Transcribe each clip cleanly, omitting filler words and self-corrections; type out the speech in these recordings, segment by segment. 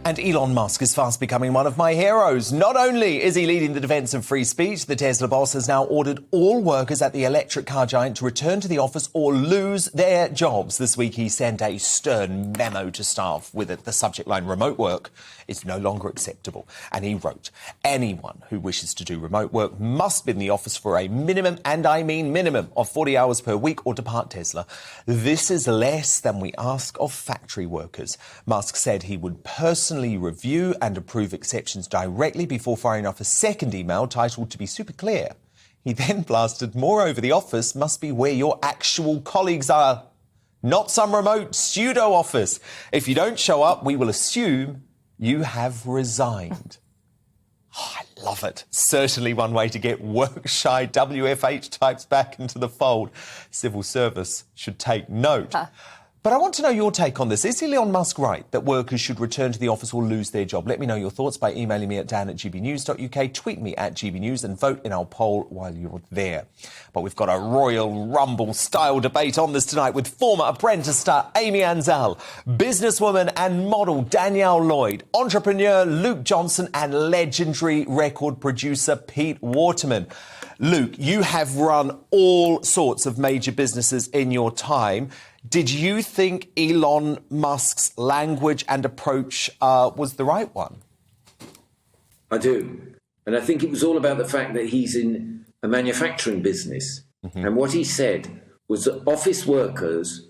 And Elon Musk is fast becoming one of my heroes. Not only is he leading the defence of free speech, the Tesla boss has now ordered all workers at the electric car giant to return to the office or lose their jobs. This week he sent a stern memo to staff with the subject line, remote work is no longer acceptable. And he wrote, anyone who wishes to do remote work must be in the office for a minimum, and I mean minimum, of 40 hours per week or depart Tesla. This is less than we ask of factory workers. Musk said he would personally review and approve exceptions directly before firing off a second email titled "To be super clear." He then blasted, moreover, the office must be where your actual colleagues are, not some remote pseudo office. If you don't show up, we will assume you have resigned. Oh, I love it. Certainly one way to get work-shy WFH types back into the fold. Civil service should take note. But I want to know your take on this. Is Elon Musk right that workers should return to the office or lose their job? Let me know your thoughts by emailing me at dan@gbnews.uk, tweet me at gbnews and vote in our poll while you're there. But we've got a Royal Rumble-style debate on this tonight with former Apprentice star Amy Ansell, businesswoman and model Danielle Lloyd, entrepreneur Luke Johnson and legendary record producer Pete Waterman. Luke, you have run all sorts of major businesses in your time. Did you think Elon Musk's language and approach was the right one? I do. And I think it was all about the fact that he's in a manufacturing business. Mm-hmm. And what he said was that office workers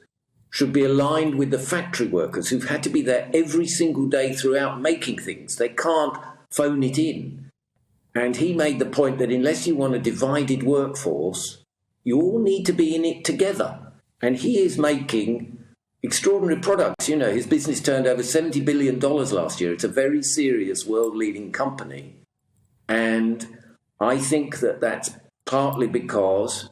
should be aligned with the factory workers who've had to be there every single day throughout making things. They can't phone it in. And he made the point that unless you want a divided workforce, you all need to be in it together. And he is making extraordinary products. You know, his business turned over $70 billion last year. It's a very serious world-leading company. And I think that that's partly because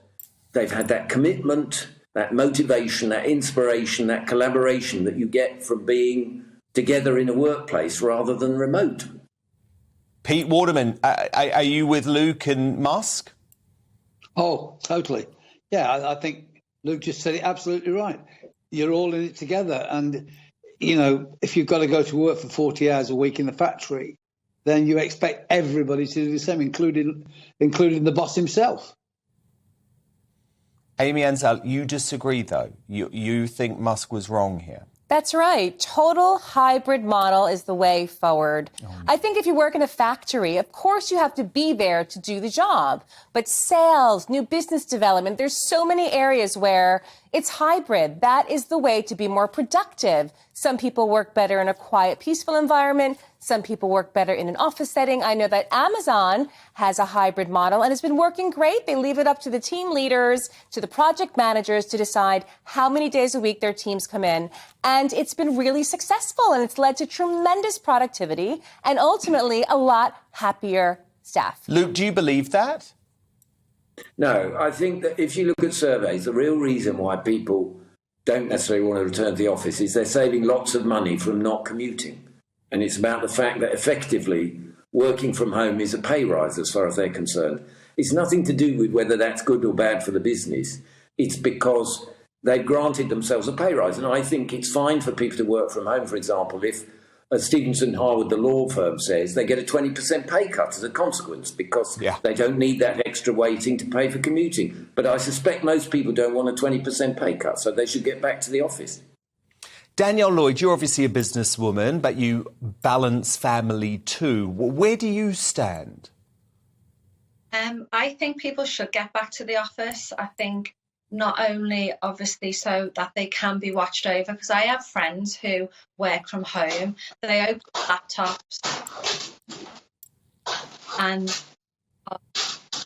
they've had that commitment, that motivation, that inspiration, that collaboration that you get from being together in a workplace rather than remote. Pete Waterman, are you with Luke and Musk? Oh, totally. Yeah, I think Luke just said it absolutely right. You're all in it together. And, you know, if you've got to go to work for 40 hours a week in the factory, then you expect everybody to do the same, including the boss himself. Amy Ansell, you disagree, though. You think Musk was wrong here. That's right. Total hybrid model is the way forward. I think if you work in a factory, of course you have to be there to do the job. But sales, new business development, there's so many areas where it's hybrid. That is the way to be more productive. Some people work better in a quiet, peaceful environment. Some people work better in an office setting. I know that Amazon has a hybrid model and it's been working great. They leave it up to the team leaders, to the project managers to decide how many days a week their teams come in. And it's been really successful and it's led to tremendous productivity and ultimately a lot happier staff. Luke, do you believe that? No, I think that if you look at surveys, the real reason why people don't necessarily want to return to the office is they're saving lots of money from not commuting. And it's about the fact that effectively working from home is a pay rise as far as they're concerned. It's nothing to do with whether that's good or bad for the business. It's because they've granted themselves a pay rise. And I think it's fine for people to work from home, for example, if, as Stevenson Harwood, the law firm, says, they get a 20% pay cut as a consequence because they don't need that extra waiting to pay for commuting. But I suspect most people don't want a 20% pay cut, so they should get back to the office. Danielle Lloyd, you're obviously a businesswoman, but you balance family too. Where do you stand? I think people should get back to the office. I think not only obviously so that they can be watched over, because I have friends who work from home, they open laptops and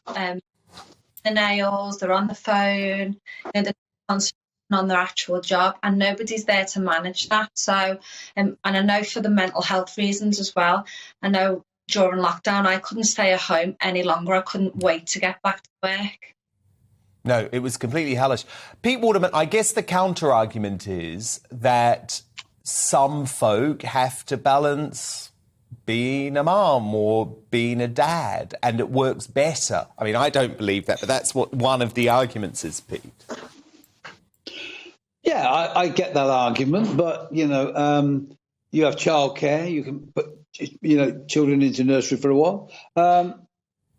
the nails, they're on the phone, they're concentrating on their actual job and nobody's there to manage that. So and I know for the mental health reasons as well, I know during lockdown I couldn't stay at home any longer. I couldn't wait to get back to work. No, it was completely hellish. Pete Waterman, I guess the counter-argument is that some folk have to balance being a mum or being a dad, and it works better. I mean, I don't believe that, but that's what one of the arguments is, Pete. Yeah, I get that argument, but, you know, You have childcare. You can put, children into nursery for a while.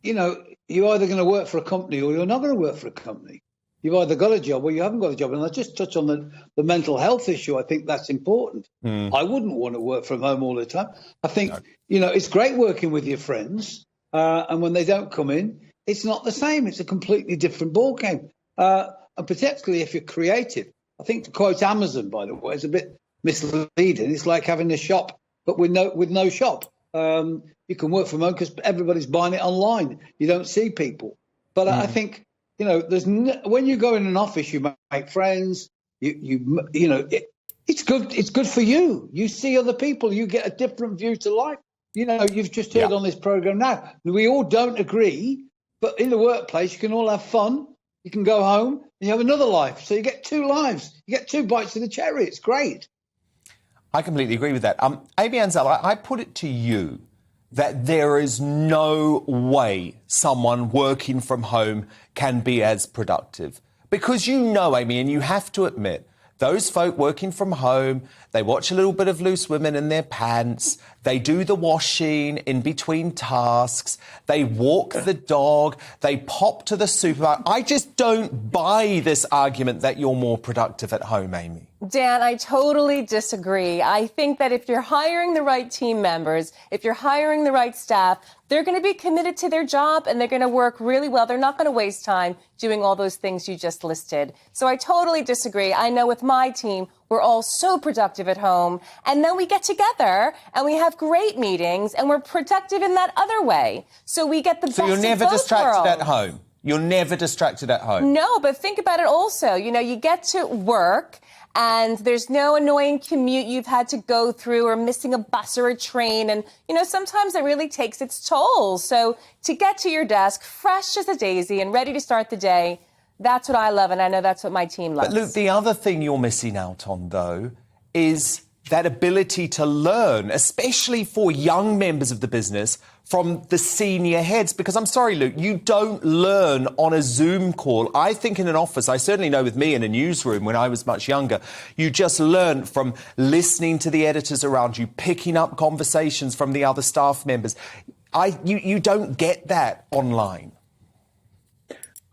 You're either going to work for a company or you're not going to work for a company. You've either got a job or you haven't got a job. And I just touch on the mental health issue. I think that's important. I wouldn't want to work from home all the time. I think, it's great working with your friends. And when they don't come in, it's not the same. It's a completely different ballgame. And particularly if you're creative. I think to quote Amazon, by the way, is a bit misleading. It's like having a shop, but with no shop. You can work from home because everybody's buying it online. You don't see people. But I think, when you go in an office, you make friends. It's good. It's good for you. You see other people. You get a different view to life. You've just heard on this program now. We all don't agree, but in the workplace, you can all have fun. You can go home and you have another life. So you get two lives. You get two bites of the cherry. It's great. I completely agree with that. Amy Ansell, I put it to you that there is no way someone working from home can be as productive. Because Amy, and you have to admit, those folk working from home, they watch a little bit of Loose Women in their pants, they do the washing in between tasks, they walk the dog, they pop to the supermarket. I just don't buy this argument that you're more productive at home, Amy. Dan, I totally disagree. I think that if you're hiring the right team members, if you're hiring the right staff, they're going to be committed to their job and they're going to work really well. They're not going to waste time doing all those things you just listed. So I totally disagree. I know with my team, we're all so productive at home. And then we get together and we have great meetings and we're productive in that other way. So we get the best of both worlds. So you're never distracted at home? You're never distracted at home? No, but think about it also. You get to work and there's no annoying commute you've had to go through or missing a bus or a train. And, sometimes it really takes its toll. So to get to your desk fresh as a daisy and ready to start the day, that's what I love. And I know that's what my team loves. But Luke, the other thing you're missing out on, though, is that ability to learn, especially for young members of the business, from the senior heads. Because I'm sorry, Luke, you don't learn on a Zoom call. I think in an office, I certainly know with me in a newsroom when I was much younger, you just learn from listening to the editors around you, picking up conversations from the other staff members. You don't get that online.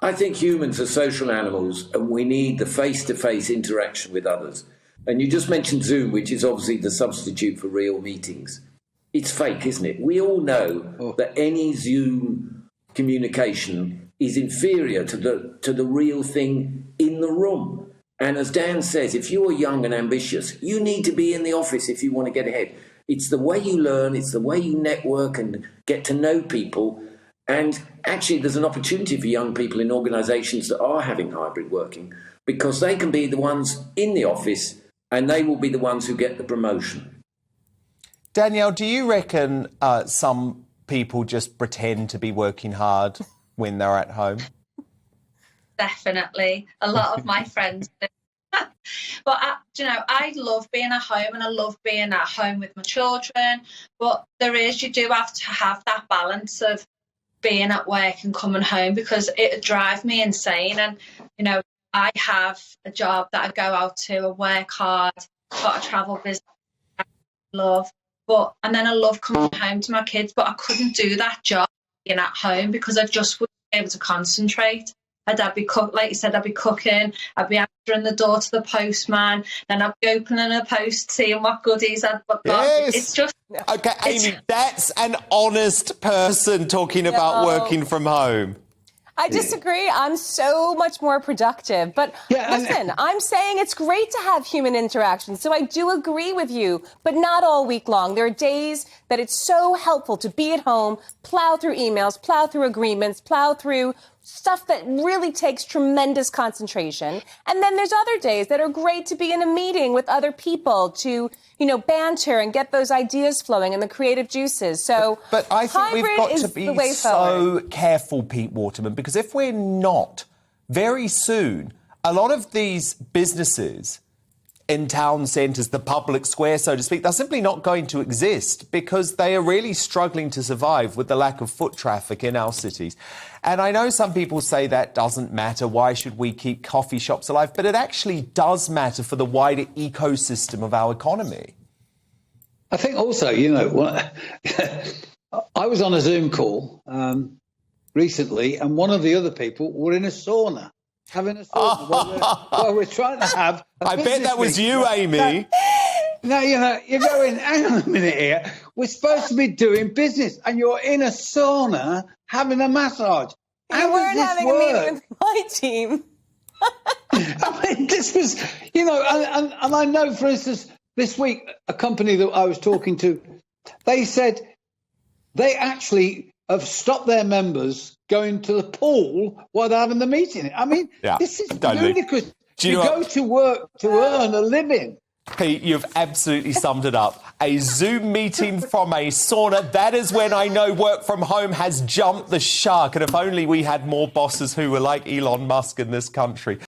I think humans are social animals and we need the face-to-face interaction with others. And you just mentioned Zoom, which is obviously the substitute for real meetings. It's fake, isn't it? We all know that any Zoom communication is inferior to the real thing in the room. And as Dan says, if you are young and ambitious, you need to be in the office if you want to get ahead. It's the way you learn, it's the way you network and get to know people. And actually, there's an opportunity for young people in organisations that are having hybrid working because they can be the ones in the office and they will be the ones who get the promotion. Danielle, do you reckon some people just pretend to be working hard when they're at home? Definitely. A lot of my friends do. But, I love being at home and I love being at home with my children. But you do have to have that balance of being at work and coming home because it drives me insane. And, I have a job that I go out to, I work hard, got a travel business I love. And then I love coming home to my kids, but I couldn't do that job being at home because I just wouldn't be able to concentrate. I'd be like you said, I'd be cooking, I'd be answering the door to the postman, then I'd be opening a post, seeing what goodies I've got. Yes. It's just... Okay, Amy, that's an honest person talking about working from home. I disagree. I'm so much more productive. But listen, I'm saying it's great to have human interaction. So I do agree with you, but not all week long. There are days that it's so helpful to be at home, plow through emails, plow through agreements, plow through stuff that really takes tremendous concentration. And then there's other days that are great to be in a meeting with other people to, banter and get those ideas flowing and the creative juices. So but I think we've got to be so careful, Pete Waterman, because if we're not, very soon, a lot of these businesses in town centres, the public square, so to speak, they're simply not going to exist because they are really struggling to survive with the lack of foot traffic in our cities. And I know some people say that doesn't matter. Why should we keep coffee shops alive? But it actually does matter for the wider ecosystem of our economy. I think also, I was on a Zoom call recently, and one of the other people were in a sauna, having a sauna while we're trying to have I bet that was you, Amy. Now, you're going, hang on a minute here. We're supposed to be doing business, and you're in a sauna having a massage. You weren't having a meeting with my team. I mean, this was, and I know, for instance, this week, a company that I was talking to, they said they actually have stopped their members going to the pool while they're having the meeting. I mean, this is ludicrous. You go to work to earn a living. Pete, you've absolutely summed it up. A Zoom meeting from a sauna. That is when I know work from home has jumped the shark. And if only we had more bosses who were like Elon Musk in this country.